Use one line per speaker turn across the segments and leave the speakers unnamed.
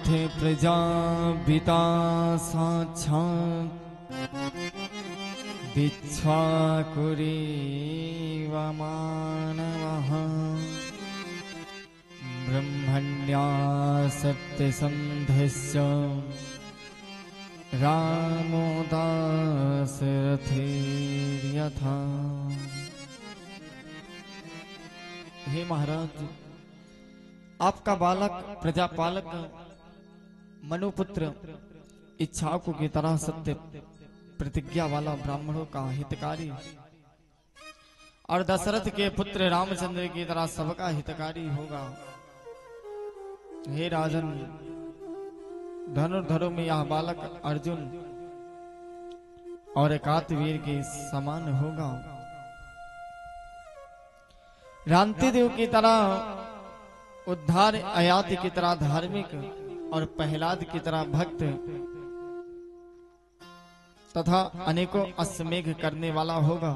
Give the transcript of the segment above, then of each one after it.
थे प्रजापिता साक्षात् विच्छाकुरीव मानवः ब्रह्मण्या सत्यसन्धस्य रामो दाशरथिर्यथा। हे महाराज, आपका बालक प्रजापालक मनुपुत्र इच्छाकु की तरह सत्य प्रतिज्ञा वाला ब्राह्मणों का हितकारी और दशरथ के पुत्र रामचंद्र की तरह सबका हितकारी होगा। हे राजन, धनुर्धरों में यह बालक अर्जुन और कार्तवीर के समान होगा। रांतिदेव की तरह उद्धार, अयाति की तरह धार्मिक और प्रहलाद की तरह भक्त तथा अनेकों अश्वमेघ करने वाला होगा।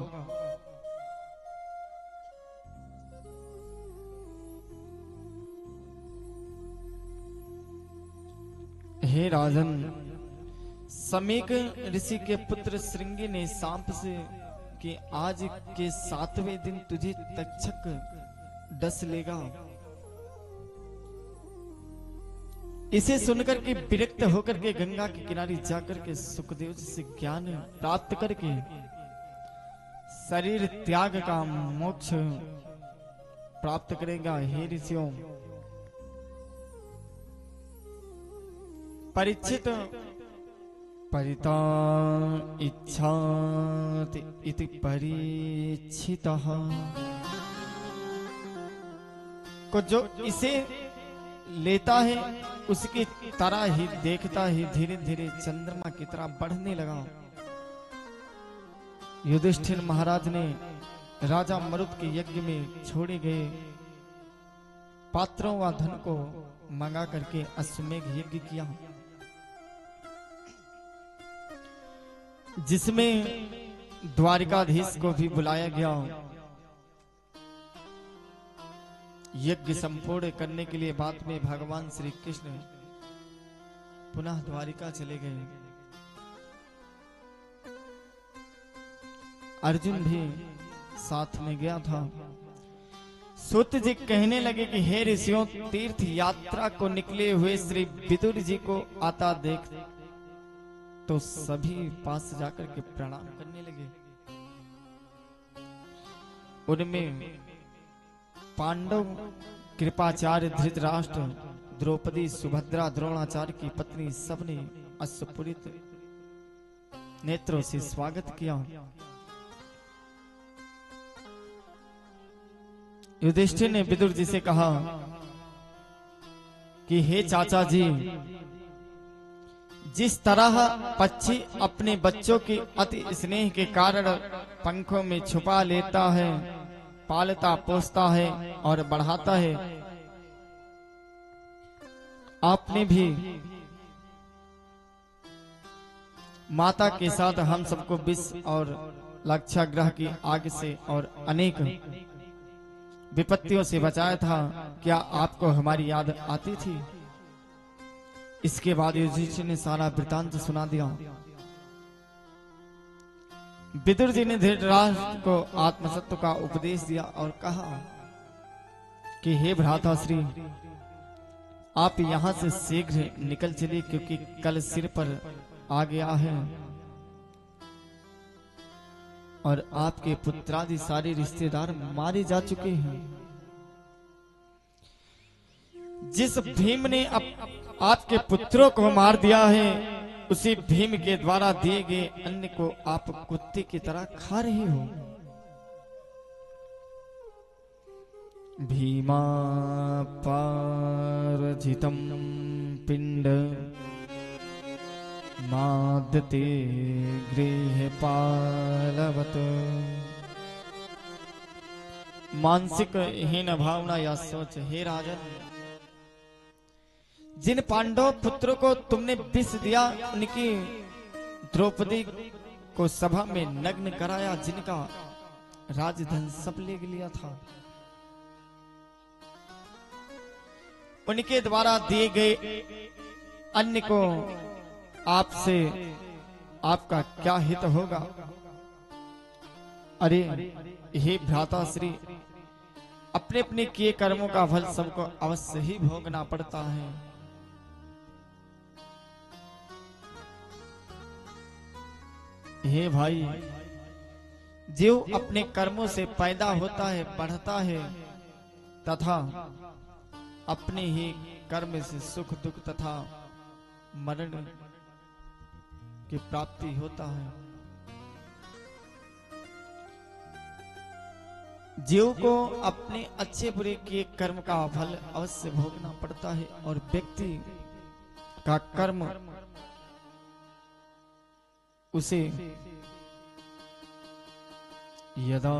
हे राजन, समीक ऋषि के पुत्र श्रृंगी ने सांप से कि आज के 7वें दिन तुझे तक्षक डस लेगा। इसे सुनकर के विरक्त होकर के गंगा के किनारे जाकर के सुखदेव जी से ज्ञान प्राप्त करके शरीर त्याग का मोक्ष प्राप्त करेगा। हे ऋषियों, परीक्षित परिता इच्छाति इति परीक्षितः को जो इसे लेता है उसकी तरह ही देखता ही धीरे धीरे चंद्रमा की तरह बढ़ने लगा। युधिष्ठिर महाराज ने राजा मरुत के यज्ञ में छोड़े गए पात्रों व धन को मंगा करके अश्वमेघ यज्ञ किया, जिसमें द्वारिकाधीश को भी बुलाया गया। यज्ञ संपूर्ण करने के लिए बाद में भगवान श्री कृष्ण पुनः द्वारिका चले गए। अर्जुन भी साथ में गया था। सूत जी कहने लगे कि हे ऋषियों, तीर्थ यात्रा को निकले हुए श्री विदुर जी को आता देख तो सभी पास जाकर के प्रणाम करने लगे। उनमें पांडव, कृपाचार्य, धृतराष्ट्र, द्रौपदी, सुभद्रा, द्रोणाचार्य की पत्नी सबने अश्वपूरित नेत्रों से स्वागत किया। युधिष्ठिर ने विदुर जी से कहा कि हे चाचा जी, जिस तरह पक्षी अपने बच्चों की अति स्नेह के कारण पंखों में छुपा लेता है, पालता पोसता है और बढ़ाता है, आपने भी माता के साथ हम सबको विष और लाक्षागृह की आग से और अनेक विपत्तियों से बचाया था। क्या आपको हमारी याद आती थी? इसके बाद युधिष्ठिर ने सारा वृतांत सुना दिया। विदुर जी ने धृतराष्ट्र को आत्मसत्व का उपदेश दिया और कहा कि हे भ्राता श्री, आप यहां से शीघ्र निकल चलिए, क्योंकि कल सिर पर आ गया है और आपके पुत्रादि सारे रिश्तेदार मारे जा चुके हैं। जिस भीम ने आपके पुत्रों को मार दिया है, उसी भीम के द्वारा दिए गए अन्न को आप कुत्ते की तरह खा रहे हो। भीमापार्जितं पिंड मादते गृहपालवत्। मानसिक हीन भावना या सोच, हे राजन, जिन पांडव पुत्रों को तुमने विष दिया, उनकी द्रौपदी को सभा में नग्न कराया, जिनका राजधन सब ले लिया था, उनके द्वारा दिए गए अन्य को आपसे आपका क्या हित होगा। अरे हे भ्राता श्री, अपने अपने किए कर्मों का फल सबको अवश्य ही भोगना पड़ता है। हे भाई, जीव अपने कर्मों से पैदा होता है, बढ़ता है तथा अपने ही कर्म से सुख दुख तथा मरण की प्राप्ति होता है। जीव को अपने अच्छे बुरे किए कर्म का फल अवश्य भोगना पड़ता है और व्यक्ति का कर्म उसे यदा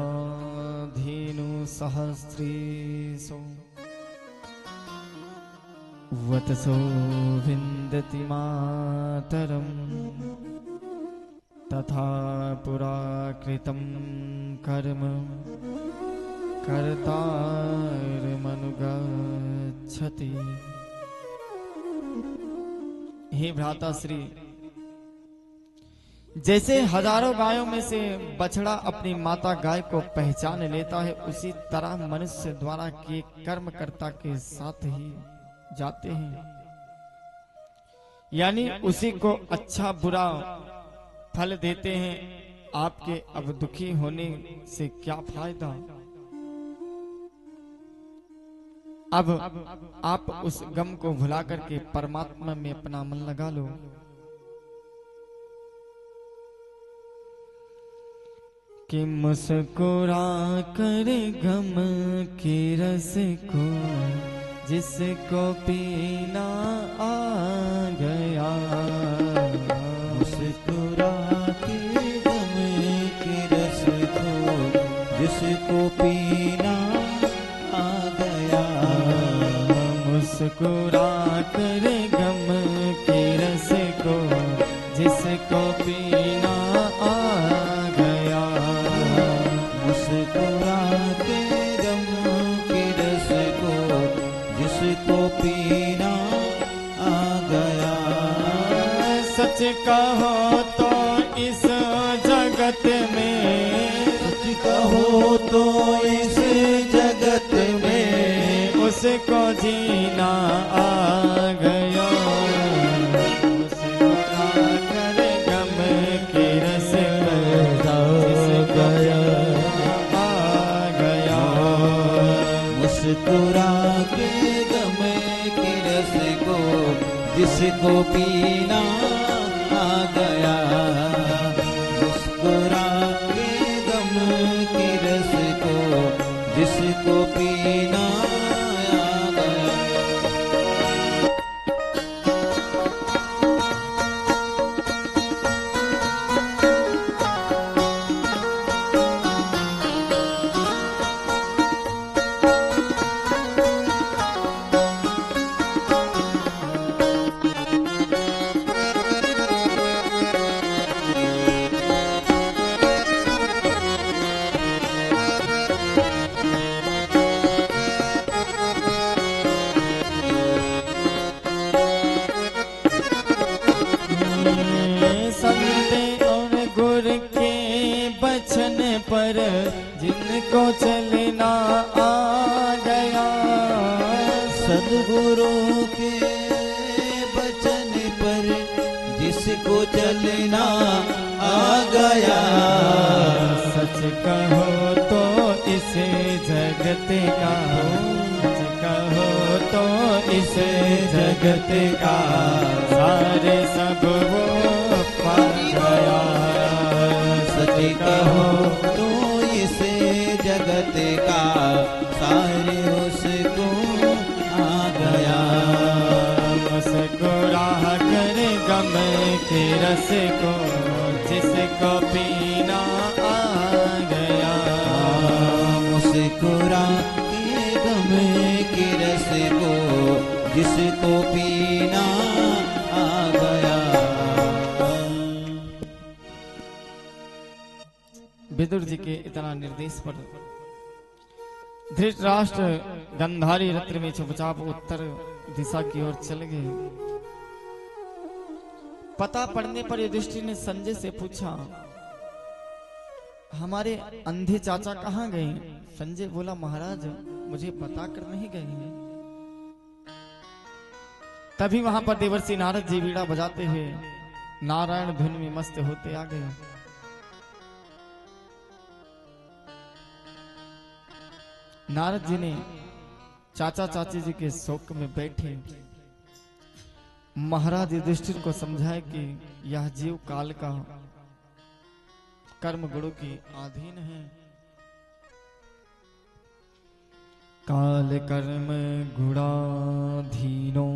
धेनु सहस्रेषु वतसो विन्दति मातरम् तथा पुरा कृतं कर्म कर्तारमनुगच्छति। हे भ्राता श्री, जैसे हजारों गायों में से बछड़ा अपनी माता गाय को पहचान लेता है, उसी तरह मनुष्य द्वारा किए कर्मकर्ता के साथ ही जाते हैं। यानी उसी को अच्छा बुरा फल देते हैं। आपके अब दुखी होने से क्या फायदा। अब आप उस गम को भुला करके परमात्मा में अपना मन लगा लो। कि मुस्कुरा कर गम के रस को जिसको पीना आ गया।
मुस्कुरा के गम के रस को जिसको पीना आ गया।
मुस्कुरा कर गम के रस को जिसको पीना आ गया।
मुस्कुरा के गम के रस को जिसको पीना आ गया।
सच कहो तो इस जगत में,
सच कहो तो इस जगत में
उसको जीना आ गया। मुस्कुरा कर गम के रस को
गया
आ गया।
मुस्कुरा के गम के रस को जिसको पीना आ गया। मुस्कुरा के गम के रस को जिसको पीना आ गया।
संत और गुरु के बचन पर जिनको चलना आ गया।
सद्गुरु के बचन पर जिसको चलना आ गया।
सच कहो तो इस जगत का, सच कहो तो इस जगत का सारे सब वो पा गया।
सच कहो तो इस जगत का सारे उसको आ गया।
मुस्कुरा कर गम के रस को जिसको पीना आ गया।
मुस्कुरा के गम के रस को जिसको पीना आ गया।
विदुर जी के इतना निर्देश पर धृतराष्ट्र गंधारी रत्र में चुपचाप उत्तर दिशा की ओर चल गए। पता पड़ने पर युधिष्ठिर ने संजय से पूछा, हमारे अंधे चाचा कहाँ गए? संजय बोला, महाराज मुझे बता कर नहीं गए हैं। तभी वहां पर देवर्षि नारद जी बीड़ा बजाते हुए नारायण धुन में मस्त होते आ गए। नारद जी ने चाचा चाची जी के शोक में बैठे महाराज युधिष्ठिर को समझाया कि यह जीव काल का कर्म गुणों के अधीन है। काल कर्म गुणाधीनो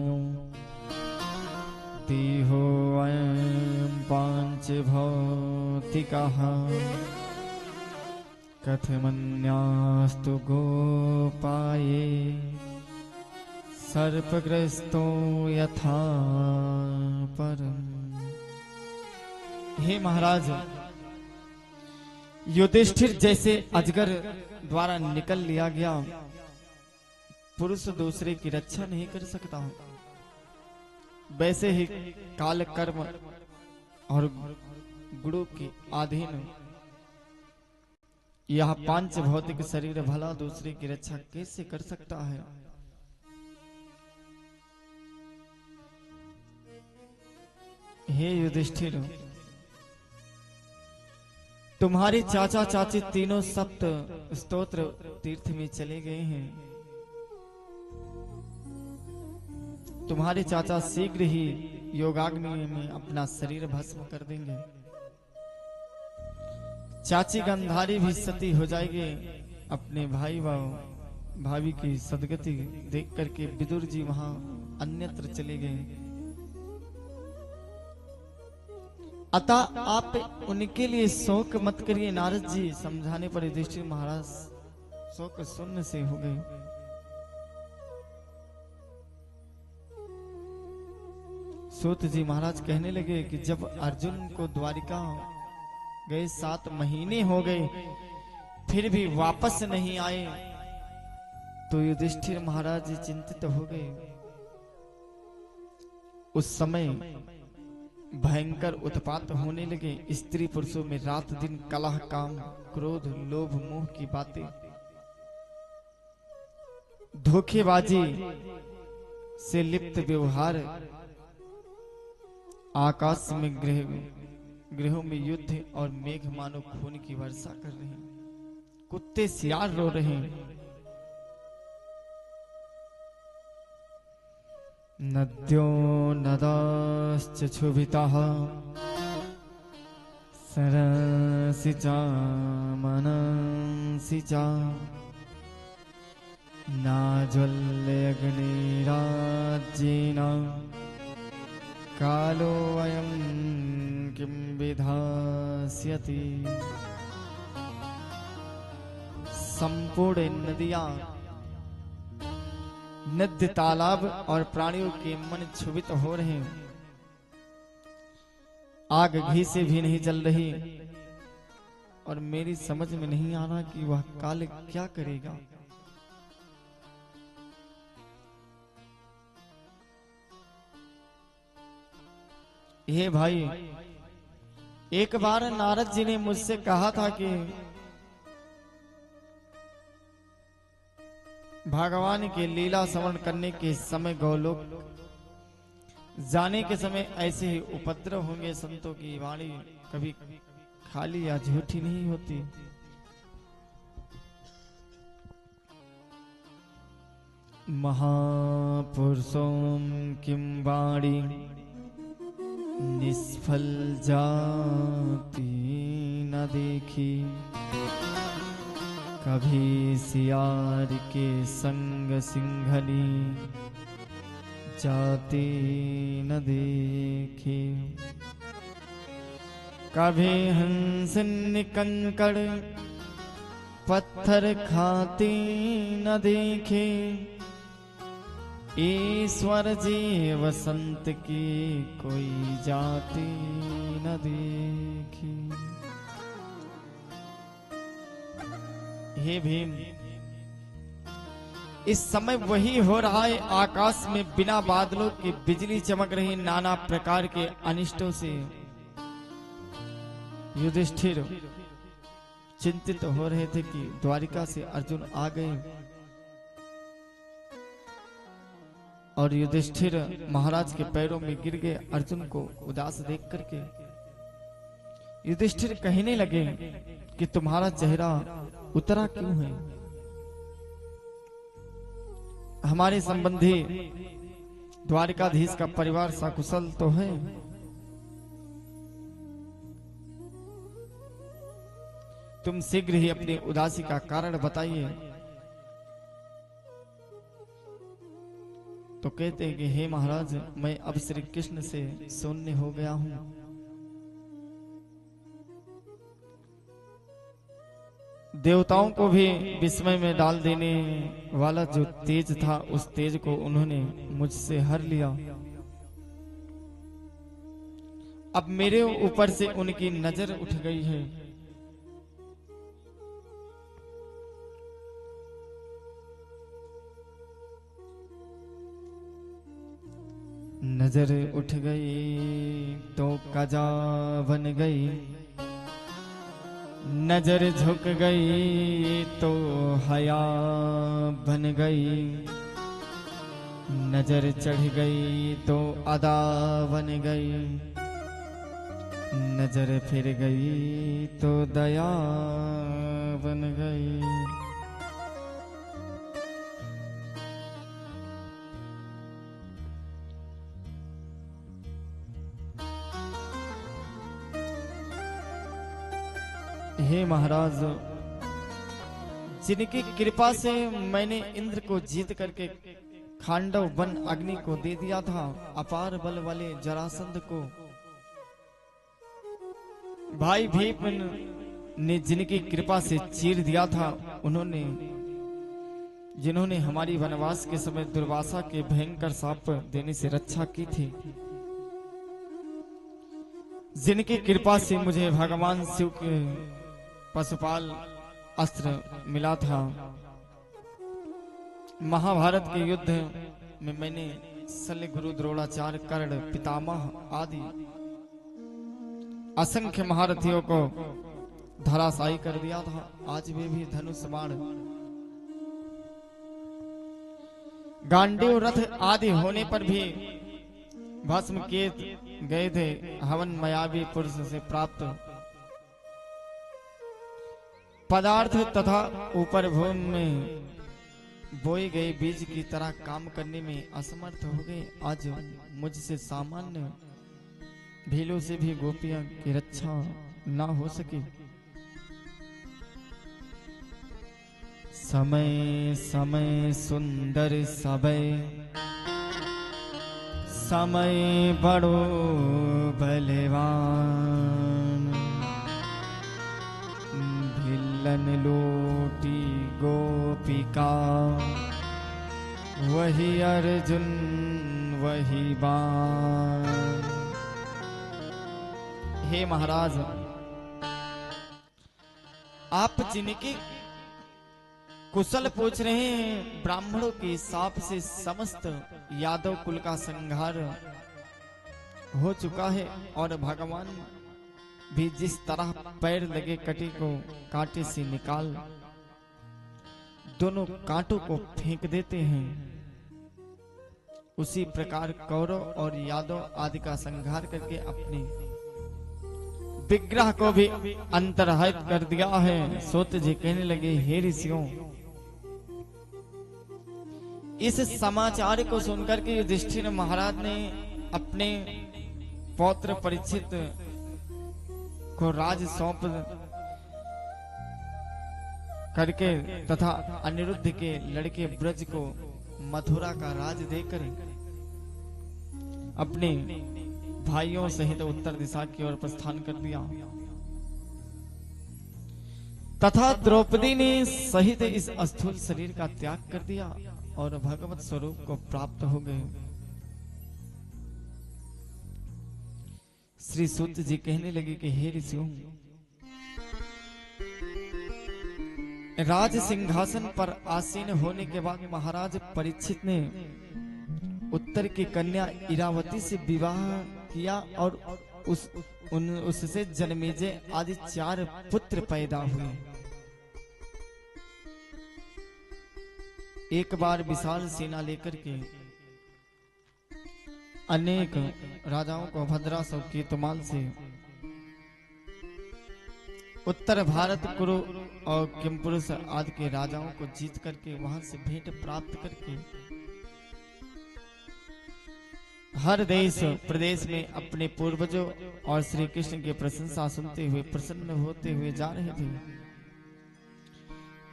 देहो अयं पांच भौतिकः कथमन्यास्तु गोपाये सर्पग्रस्तो यथा परम। हे महाराज, युधिष्ठिर जैसे अजगर द्वारा निकल लिया गया पुरुष दूसरे की रक्षा नहीं कर सकता, वैसे ही काल कर्म और गुणों के अधीन यह पांच भौतिक शरीर भला दूसरे की रक्षा कैसे कर सकता है? हे युधिष्ठिर, तुम्हारे चाचा चाची तीनों सप्त स्तोत्र तीर्थ में चले गए हैं। तुम्हारे चाचा शीघ्र ही योगाग्नि में अपना शरीर भस्म कर देंगे। चाची गंधारी भी सती हो जाएगी। अपने भाई व भाभी की सदगति देख करके विदुर जी वहां अन्यत्र चले गए। अतः आप उनके लिए शोक मत करिए। नारद जी समझाने पर युधिष्ठिर महाराज शोक शून्य से हो गए। सूत जी महाराज कहने लगे कि जब अर्जुन को द्वारिका गए 7 महीने हो गए फिर भी वापस नहीं आए तो युधिष्ठिर महाराज जी चिंतित हो गए। उस समय भयंकर उत्पात होने लगे। स्त्री पुरुषों में रात दिन कलह, काम, क्रोध, लोभ, मोह की बातें, धोखेबाजी से लिप्त व्यवहार, आकाश में गृहों में युद्ध और मेघ मानो खून की वर्षा कर रहे हैं। कुत्ते सियार रो रहे हैं। नद्यो नदाश्च क्षुभिताः सरसि च मनसि च नाज्वल्यग्निराज्येन कालो अयं किं विधास्यति। संपूर्ण नदियां, नद्य, तालाब और प्राणियों के मन क्षुभित हो रहे हैं। आग घी से भी नहीं जल रही और मेरी समझ में नहीं आ रहा कि वह काल क्या करेगा। हे भाई, एक बार नारद जी ने मुझसे कहा था कि भगवान के लीला श्रवण करने के समय गौलोक जाने के समय ऐसे ही उपद्रव होंगे। संतों की वाणी कभी खाली या झूठी नहीं होती। महापुरुषों किं वाणी निष्फल जाती न देखी, कभी सियार के संग सिंघनी जाती न देखी, कभी हंस कंकड़ पत्थर खाती न देखे, ईश्वर जी वसंत की कोई जाती न देखी। हे भीम, इस समय वही हो रहा है। आकाश में बिना बादलों के बिजली चमक रही, नाना प्रकार के अनिष्टों से युधिष्ठिर चिंतित हो रहे थे कि द्वारिका से अर्जुन आ गए। और युधिष्ठिर महाराज के पैरों में गिर गए। अर्जुन को उदास देख करके युधिष्ठिर कहने लगे कि तुम्हारा चेहरा उतरा क्यों है? हमारे संबंधी द्वारिकाधीश का परिवार सकुशल तो है? तुम शीघ्र ही अपनी उदासी का कारण बताइए। तो कहते हैं कि हे महाराज, मैं अब श्री कृष्ण से शून्य हो गया हूं। देवताओं को भी विस्मय में डाल देने वाला जो तेज था, उस तेज को उन्होंने मुझसे हर लिया। अब मेरे ऊपर से उनकी नजर उठ गई है। नजर उठ गई तो कजा बन गई, नजर झुक गई तो हया बन गई, नजर चढ़ गई तो अदा बन गई, नजर फिर गई तो दया बन गई। हे महाराज, जिनकी कृपा से मैंने इंद्र को जीत करके खांडव वन अग्नि को दे दिया था, अपार बल वाले जरासंध को भाई भीम ने जिनकी कृपा से चीर दिया था, जिन्होंने हमारी वनवास के समय दुर्वासा के भयंकर शाप देने से रक्षा की थी, जिनकी कृपा से मुझे भगवान शिव के पशुपाल अस्त्र मिला था, महाभारत के युद्ध में मैंने शल्य, गुरु, द्रोणाचार्य, कर्ण, पितामह आदि असंख्य महारथियों को धराशायी कर दिया था। आज वे भी धनुष, बाण, गांडीव, रथ आदि होने पर भी भस्म किए गए थे। हवन मायावी पुरुष से प्राप्त पदार्थ तथा ऊपर भूमि में बोए गए बीज की तरह काम करने में असमर्थ हो गए। आज मुझसे सामान्य भीलों से भी गोपियां की रक्षा ना हो सकी। समय समय सुंदर सबे, समय बड़ो बलवान, भिल्लन लोटी गोपिका, वही अर्जुन वही बाण। हे महाराज, आप जिनके कुशल पूछ रहे हैं, ब्राह्मणों के शाप से समस्त यादव कुल का संहार हो चुका है और भगवान भी जिस तरह पैर लगे कटी को कांटे से निकाल दोनों कांटों को फेंक देते हैं, उसी प्रकार कौरव और यादव आदि का संहार करके अपने विग्रह को भी अंतर्हित कर दिया है। सूत जी कहने लगे, हे ऋषियों, इस समाचार को सुनकर के युधिष्ठिर महाराज ने अपने पौत्र परीक्षित को राज सौंप करके तथा अनिरुद्ध के लड़के ब्रज को मथुरा का राज देकर अपने भाइयों सहित उत्तर दिशा की ओर प्रस्थान कर दिया तथा द्रौपदी ने सहित इस स्थूल शरीर का त्याग कर दिया और भगवत स्वरूप को प्राप्त हो गए। श्री सूत जी कहने लगे कि हे ऋषियों, राज सिंहासन पर आसीन होने के बाद महाराज परीक्षित ने उत्तर की कन्या इरावती से विवाह किया और उससे जन्मेजय आदि 4 पुत्र पैदा हुए। एक बार विशाल सेना लेकर के अनेक राजाओं को भद्रासव केतुमाल से उत्तर भारत कुरु और किमपुरुष आदि के राजाओं को जीत करके वहां से भेंट प्राप्त करके हर देश प्रदेश में अपने पूर्वजों और श्री कृष्ण की प्रशंसा सुनते हुए प्रसन्न होते हुए जा रहे थे।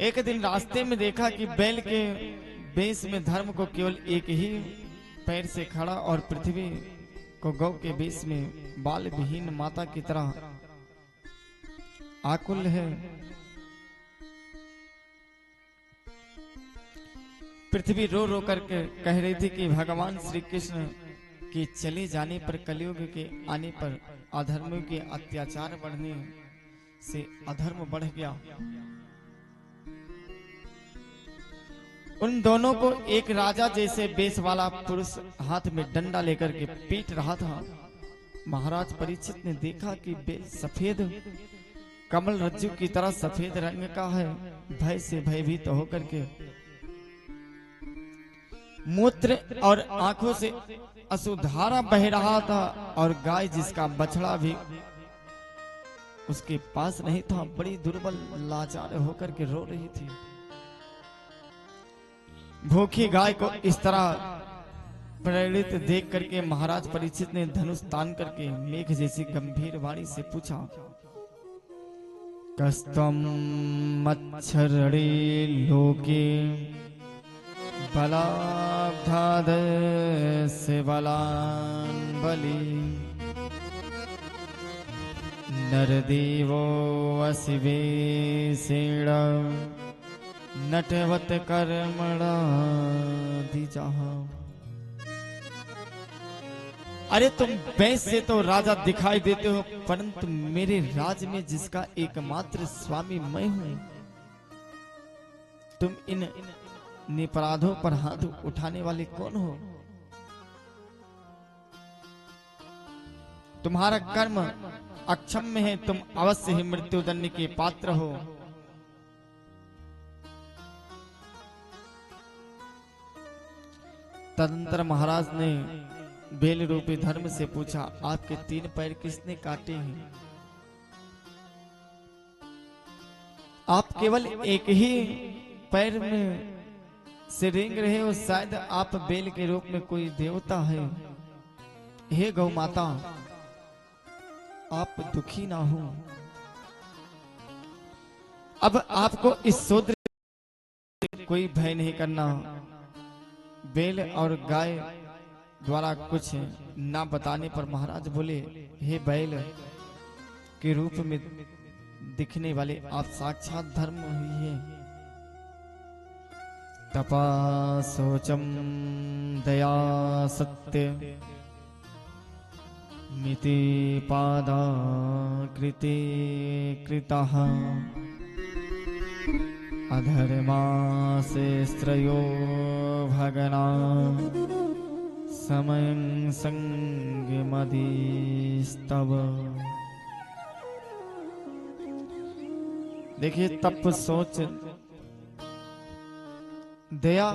एक दिन रास्ते में देखा कि बैल के बेस में धर्म को केवल एक ही पैर से खड़ा और पृथ्वी को गौ के बेस में बाल विहीन माता की तरह आकुल है। पृथ्वी रो रो करके कह रही थी कि भगवान श्री कृष्ण के चले जाने पर, कलयुग के आने पर अधर्मियों के अत्याचार बढ़ने से अधर्म बढ़ गया। उन दोनों को एक राजा जैसे बेस वाला पुरुष हाथ में डंडा लेकर के पीट रहा था। महाराज परीक्षित ने देखा कि बेल सफेद कमल रज्जु की तरह सफेद रंग का है। भय से भयभीत होकर के मूत्र और आंखों से अशुद्धारा बह रहा था और गाय जिसका बछड़ा भी उसके पास नहीं था, बड़ी दुर्बल लाचार होकर के रो रही थी। भूखी गाय को इस तरह प्रेरित देख करके महाराज परीक्षित ने धनुष तान करके मेघ जैसी गंभीर वाणी से पूछा, कस्तम मच्छरणे लोके बलाब्धाद से बलान बलि नरदेवो असिवे सेण नटवत कर्मणा दिजाहा। अरे तुम बैस से तो राजा दिखाई देते हो, परंतु मेरे राज में जिसका एकमात्र स्वामी मैं हूं, तुम इन निपराधों पर हाथ उठाने वाले कौन हो? तुम्हारा कर्म अक्षम्य है, तुम अवश्य ही मृत्युदंड के पात्र हो। तदंतर महाराज ने बेल रूपी धर्म से पूछा, आपके 3 पैर किसने काटे हैं? आप केवल एक ही पैर में से रेंग रहे हो, शायद आप बेल के रूप में कोई देवता है। हे गौ माता, आप दुखी ना हो। अब आपको इस शूद्र कोई भय नहीं करना। बेल और गाय द्वारा कुछ ना बताने पर महाराज बोले, हे बैल के रूप में दिखने वाले आप साक्षात धर्म ही है। तपा सोचम दया सत्य मिति पादा कृते कृतः अधर्मा से स्त्रयो भगना समयं संगमदिस्तव। देखिए, तप सोच दया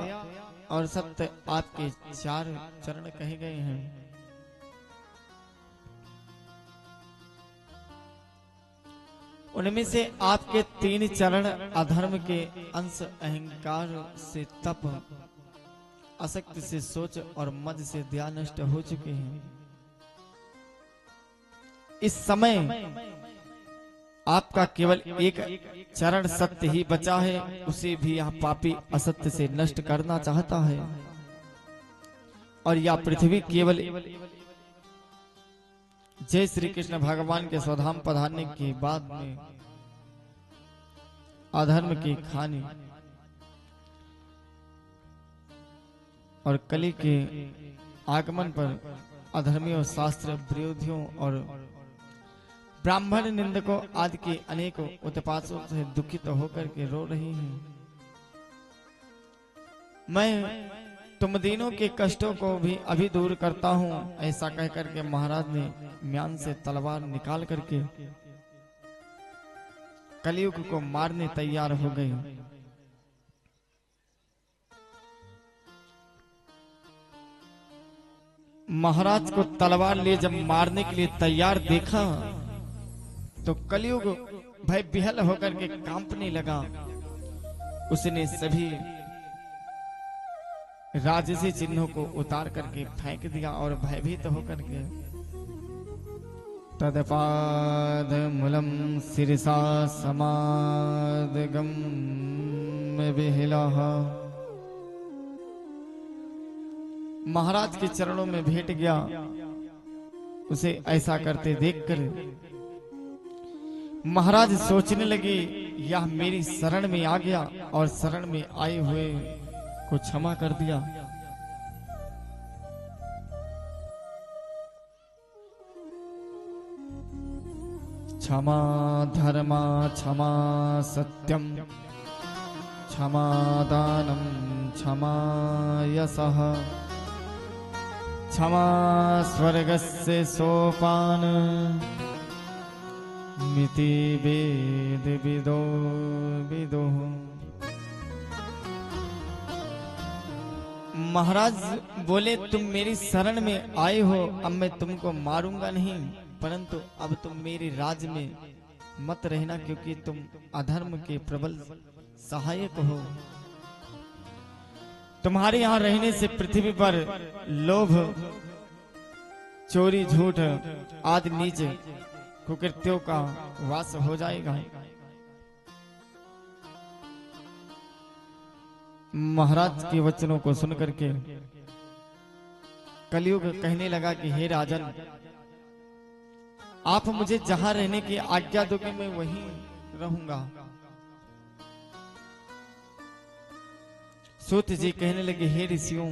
और सत्य आपके 4 चरण कहे गए हैं। उनमें से आपके 3 चरण अधर्म के अंश अहंकार से तप, असक्ति से सोच और मद से दया नष्ट हो चुके हैं। इस समय आपका केवल एक चरण सत्य ही बचा है, उसे भी यह पापी असत्य से नष्ट करना चाहता है। और यह पृथ्वी केवल जय श्री कृष्ण भगवान के स्वधाम पधारने के बाद में अधर्म की खानी और कली के आगमन पर अधर्मियों, शास्त्र विरोधियों और ब्राह्मण निंदकों आदि के अनेकों उत्पातों से दुखित होकर के रो रही हैं। मैं तुम दिनों के कष्टों को भी अभी दूर करता हूं। ऐसा कहकर के महाराज ने म्यान से तलवार निकाल करके कलयुग को मारने तैयार हो गए। महाराज को तलवार ले जब मारने के लिए तैयार देखा तो कलयुग भय विहल होकर के कांपने लगा। उसने सभी राजसी चिन्हों को उतार करके फेंक दिया और भयभीत होकर के तदपाद मूलम सिरसा समादगम विहिला, महाराज के चरणों में भेंट गया। उसे ऐसा करते देखकर महाराज सोचने लगे, यह मेरी शरण में आ गया और शरण में आए हुए को क्षमा कर दिया। क्षमा धर्मा क्षमा सत्यम क्षमा दानम क्षमा यशः क्षमा स्वर्गस्य सोपान मिति वेद विदो विदो। महाराज बोले, तुम मेरी शरण में आए हो, अब मैं तुमको मारूंगा नहीं, परंतु अब तुम मेरे राज में मत रहना, क्योंकि तुम अधर्म के प्रबल सहायक हो। तुम्हारे यहाँ रहने से पृथ्वी पर लोभ, चोरी, झूठ आदि नीच कुकृत्यों का वास हो जाएगा। महाराज के वचनों को सुनकर के कलयुग कहने लगा कि हे राजन, आप मुझे जहां रहने की आज्ञा दोगे मैं वहीं रहूंगा। सूत जी कहने लगे, हे ऋषियों,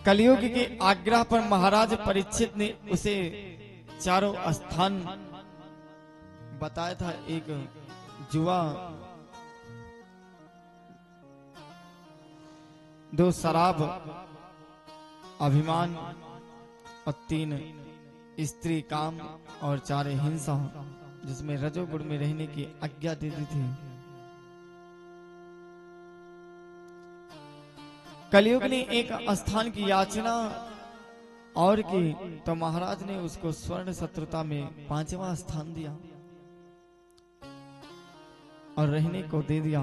कलयुग के आग्रह पर महाराज परीक्षित ने उसे चारों स्थान बताया था। एक जुआ, 2 शराब, अभिमान और 3 स्त्री काम और 4 हिंसा, जिसमें रजोगुण में रहने की आज्ञा दे दी थी। कलयुग ने एक स्थान की याचना और की तो महाराज ने उसको स्वर्ण शत्रुता में 5वां स्थान दिया और रहने को दे दिया।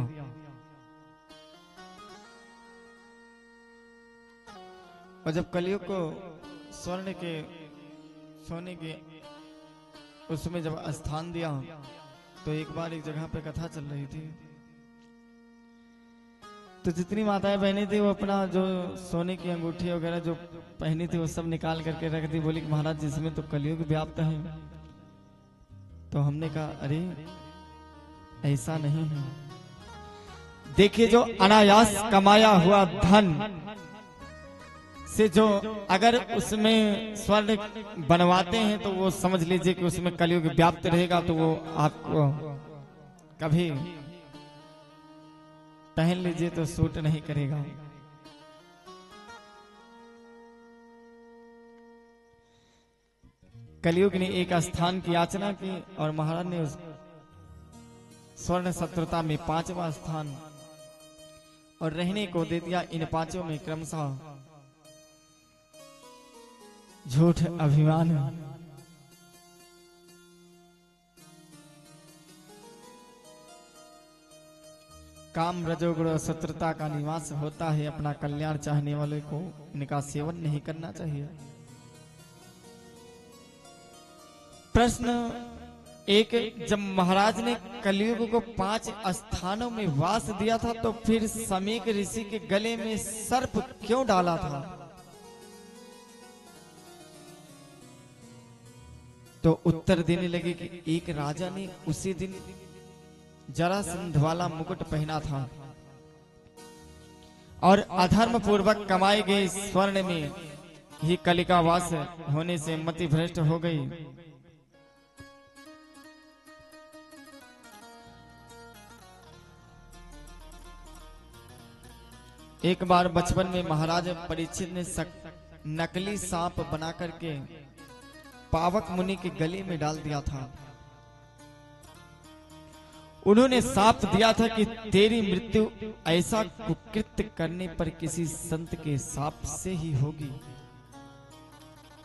और जब कलयुग को स्वर्ण के, सोने के उसमें जब स्थान दिया तो एक बार एक जगह पे कथा चल रही थी, तो जितनी माताएं बहनें थी वो अपना जो सोने की अंगूठी वगैरह जो पहनी थी वो सब निकाल करके रख दी। बोली कि महाराज, जिसमें तो कलयुग व्याप्त है। तो हमने कहा, अरे ऐसा नहीं है। देखिए, जो अनायास कमाया हुआ धन से जो अगर उसमें स्वर्ण बनवाते हैं तो वो समझ लीजिए कि उसमें कलयुग व्याप्त रहेगा, तो वो आपको कभी पहन लीजिए तो सूट नहीं करेगा। कलयुग ने एक स्थान की याचना की और महाराज ने उस स्वर्ण शत्रुता में 5वां स्थान और रहने को दे दिया। इन 5 में क्रमशः झूठ, अभिमान, काम, रजोगुण और शत्रुता का निवास होता है। अपना कल्याण चाहने वाले को इनका सेवन नहीं करना चाहिए। प्रश्न एक, जब महाराज ने कलयुग को 5 स्थानों में वास दिया था तो फिर समीक ऋषि के गले में सर्प क्यों डाला था? तो उत्तर देने लगे कि एक राजा ने उसी दिन जरासंध वाला मुकुट पहना था और अधर्म पूर्वक कमाए गए स्वर्ण में ही कलिकावास होने से मति भ्रष्ट हो गई। एक बार बचपन में महाराज परीक्षित ने नकली सांप बना करके पावक मुनि के गले में डाल दिया था। उन्होंने साप दिया था कि तेरी मृत्यु ऐसा कुकृत्य करने पर किसी संत के साप से ही होगी।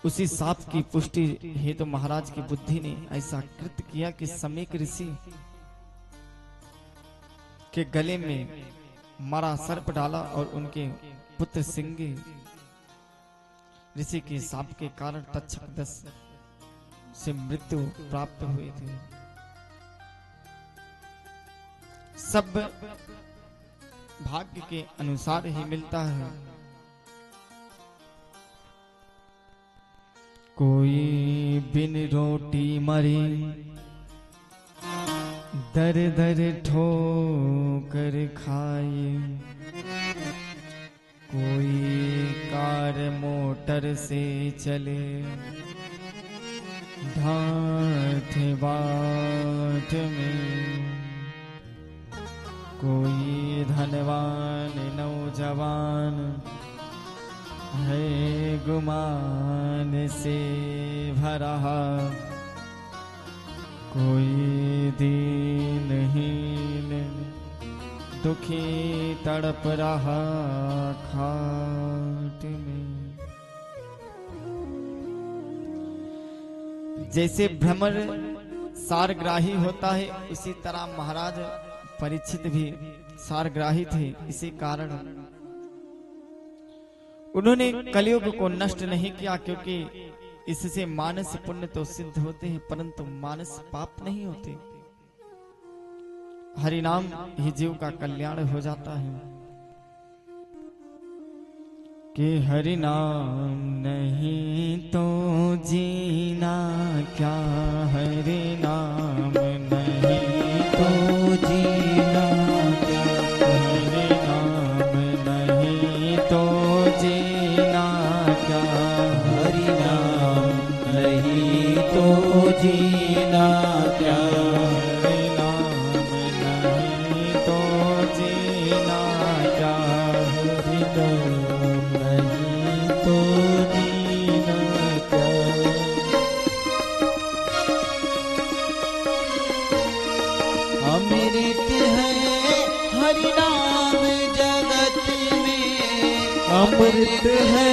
उसी साप की पुष्टि हेतु महाराज की बुद्धि ने ऐसा कृत्य किया कि समीक ऋषि के गले में मरा सर्प डाला और उनके पुत्र सिंगी ऋषि के साप के कारण तक्षक दस से मृत्यु प्राप्त हुए थे। सब भाग्य के अनुसार ही मिलता है। कोई बिन रोटी मरे, दर दर ठोकर खाए, कोई कार मोटर से चले, ढाठ बाट में, कोई धनवान नौजवान है गुमान से भरा, कोई दीनहीन दुखी तड़प रहा खाट में। जैसे भ्रमर सारग्राही होता है, उसी तरह महाराज परीक्षित भी सारग्राही थे। इसी कारण उन्होंने कलयुग को नष्ट नहीं किया, क्योंकि इससे मानस पुण्य तो सिद्ध होते हैं परंतु मानस पाप नहीं होते। हरि नाम ही जीव का कल्याण हो जाता है। कि हरि नाम नहीं तो जीना क्या, हरि नाम नहीं तो जीना क्या, हरि नाम नहीं तो जीना क्या,
हरि नाम नहीं तो जीना क्या,
हरि नाम नहीं तो जीना क्या,
हरि नाम नहीं तो जीना क्या। अमृत है हरि नाम जगत में,
अमृत है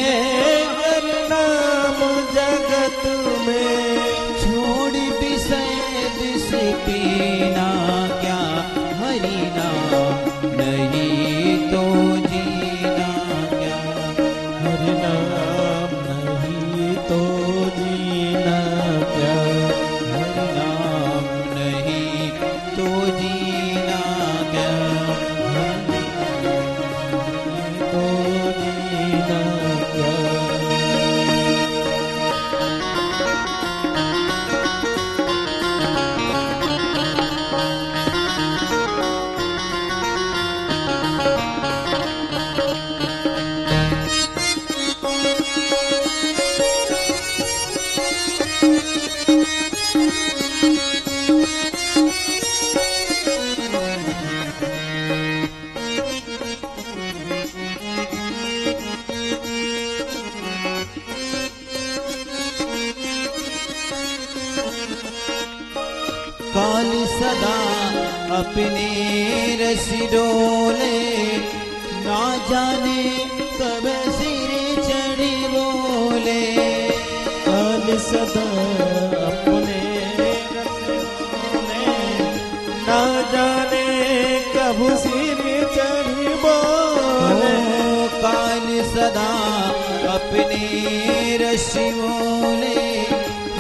हरि नाम जगत में,
छोड़ विषय विष पीना क्या, हरि नाम नहीं तो जीना क्या,
हरि नाम नहीं तो जीना क्या,
हरि नाम नहीं तो जीना क्या,
तो जीना क्या।
काल सदा अपने रस डोले, ना जाने कब सिर चढ़ी बोले,
काल सदा अपने रखने, ना जाने कब सिर चढ़ी बोले,
ओ काल सदा अपने रस बोले,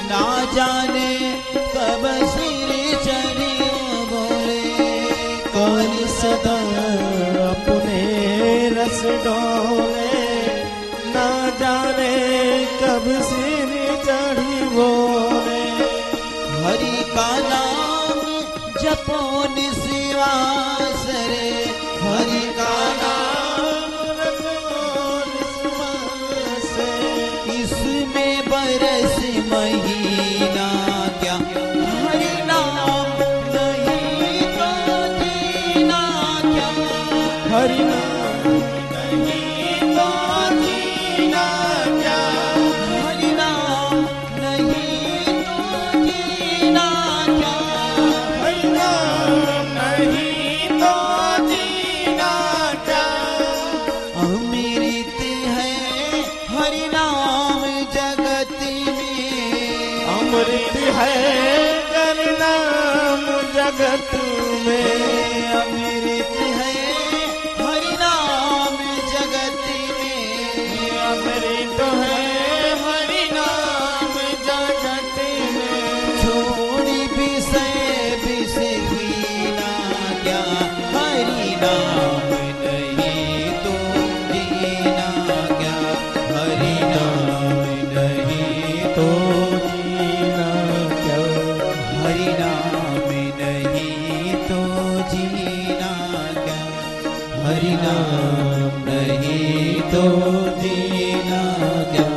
ना जाने कब सिर चढ़ी बोले,
काल सदा अपने रस डोले, ना जाने कब सिर चढ़ी बोले,
हरि का नाम जपो निस्वास रे, हरि का नाम
रखो निस्वास, अमृत है करनाम जगत में,
अमृत है हरि नाम जगत में,
अमृत है हरि नाम जगत में।
छोड़ी विषय विषय कीना क्या, हरि नाम नहीं तो जीना क्या, हरि नाम नहीं तो
जीना क्या,
हरि नाम नहीं तो जीना क्या, हरि नाम नहीं तो जीना क्या।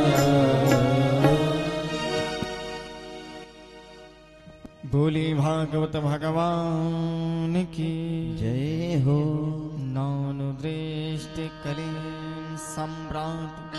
बोली भागवत भगवान की
जय हो।
नानु दृष्टि कली सम्राट